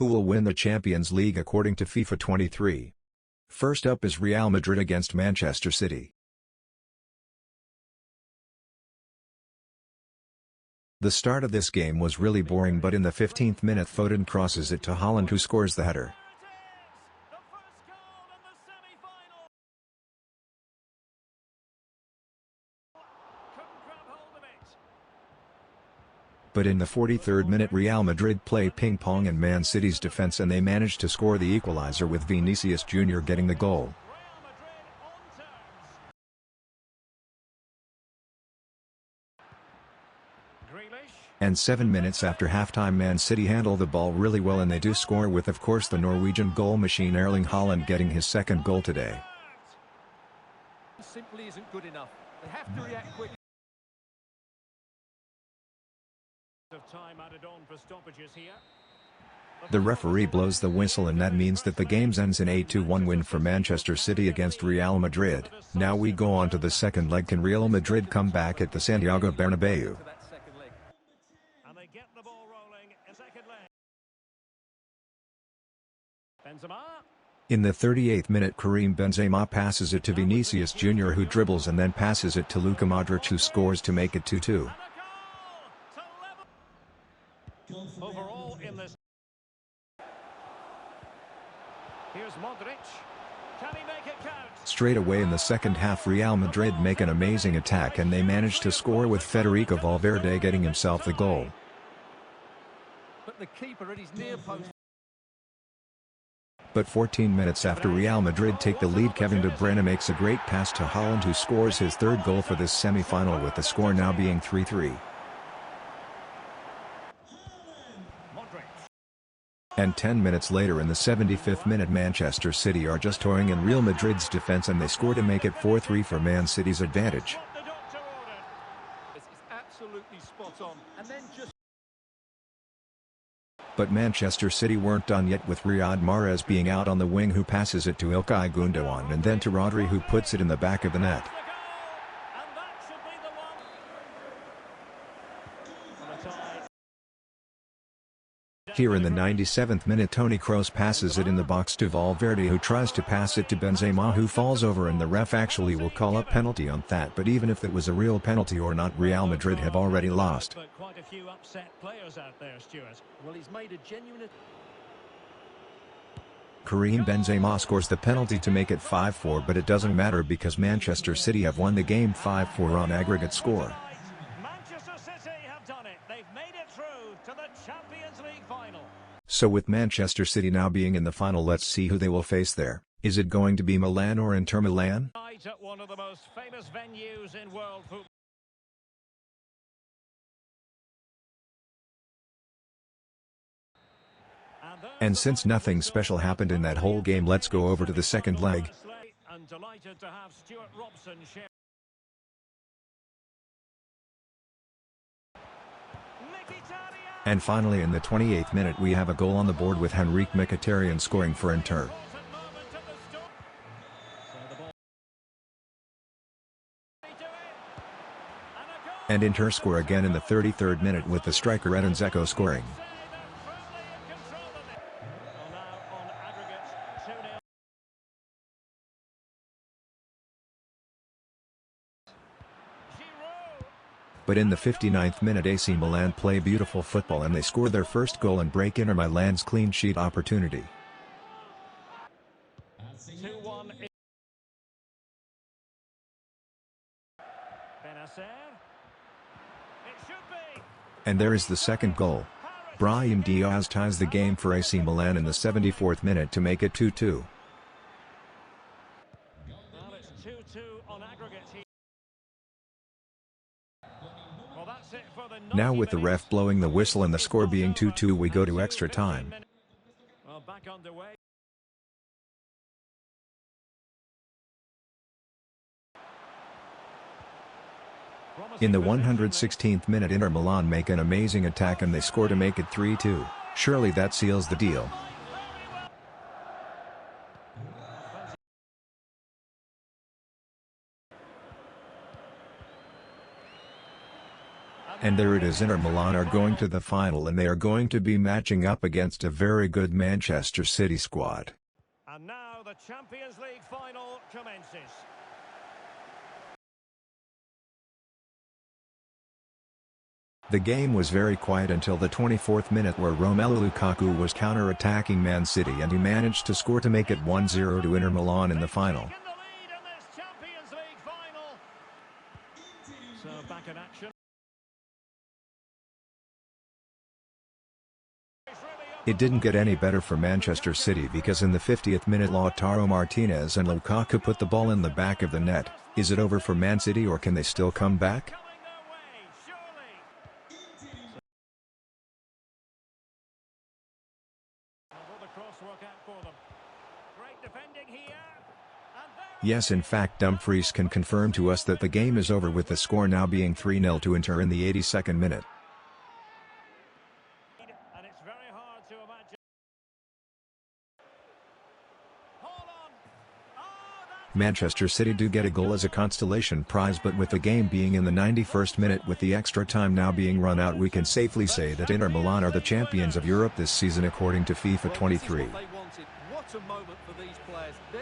Who will win the Champions League according to FIFA 23? First up is Real Madrid against Manchester City. The start of this game was really boring, but in the 15th minute Foden crosses it to Haaland, who scores the header. But in the 43rd minute Real Madrid play ping-pong in Man City's defense and they managed to score the equalizer, with Vinicius Jr. getting the goal. And 7 minutes after halftime, Man City handle the ball really well and they do score, with of course the Norwegian goal machine Erling Haaland getting his second goal today. Simply isn't good enough. They have to react quick. Time added on for stoppages here. The referee blows the whistle and that means that the game ends in a 2-1 win for Manchester City against Real Madrid. Now we go on to the second leg. Can Real Madrid come back at the Santiago Bernabeu? And they get the ball rolling in second leg. Benzema. In the 38th minute Karim Benzema passes it to Vinicius Jr., who dribbles and then passes it to Luka Modric, who scores to make it 2-2. Overall in this. Here's Modric. Can he make it count? Straight away in the second half Real Madrid make an amazing attack and they manage to score, with Federico Valverde getting himself the goal. But the keeper at his near post. But 14 minutes after Real Madrid take the lead, Kevin De Bruyne makes a great pass to Haaland, who scores his third goal for this semi-final, with the score now being 3-3. And 10 minutes later in the 75th minute Manchester City are just toying in Real Madrid's defense and they score to make it 4-3 for Man City's advantage. This is absolutely spot on. And then just... But Manchester City weren't done yet, with Riyad Mahrez being out on the wing, who passes it to Ilkay Gundogan and then to Rodri, who puts it in the back of the net. Here in the 97th minute Toni Kroos passes it in the box to Valverde, who tries to pass it to Benzema, who falls over, and the ref actually will call a penalty on that. But even if it was a real penalty or not, Real Madrid have already lost. But quite a few upset players out there, Stuart. Well, he's made a genuine... Karim Benzema scores the penalty to make it 5-4, but it doesn't matter because Manchester City have won the game 5-4 on aggregate score. Manchester City have done it. They've made it through to the Champions League final. So with Manchester City now being in the final, let's see who they will face there. Is it going to be Milan or Inter Milan? At one of the most famous venues in world football. And since nothing special happened in that whole game, let's go over to the second leg. I'm delighted to have Stuart Robson share. And finally in the 28th minute we have a goal on the board, with Henrikh Mkhitaryan scoring for Inter. And Inter score again in the 33rd minute, with the striker Edin Dzeko scoring. But in the 59th minute AC Milan play beautiful football and they score their first goal and break Inter Milan's clean sheet opportunity. And there is the second goal. Brahim Diaz ties the game for AC Milan in the 74th minute to make it 2-2. Now with the ref blowing the whistle and the score being 2-2, we go to extra time. In the 116th minute Inter Milan make an amazing attack and they score to make it 3-2. Surely that seals the deal. And there it is, Inter Milan are going to the final, and they are going to be matching up against a very good Manchester City squad. And now the Champions League final commences. The game was very quiet until the 24th minute, where Romelu Lukaku was counter-attacking Man City and he managed to score to make it 1-0 to Inter Milan in the final. So back in action. It didn't get any better for Manchester City, because in the 50th minute Lautaro Martinez and Lukaku put the ball in the back of the net. Is it over for Man City, or can they still come back? Yes, in fact Dumfries can confirm to us that the game is over, with the score now being 3-0 to Inter in the 82nd minute. And it's very hard to imagine. Hold on. Manchester City do get a goal as a consolation prize, but with the game being in the 91st minute with the extra time now being run out, we can safely say that Inter Milan are the champions of Europe this season according to FIFA 23. What a moment for these players. They're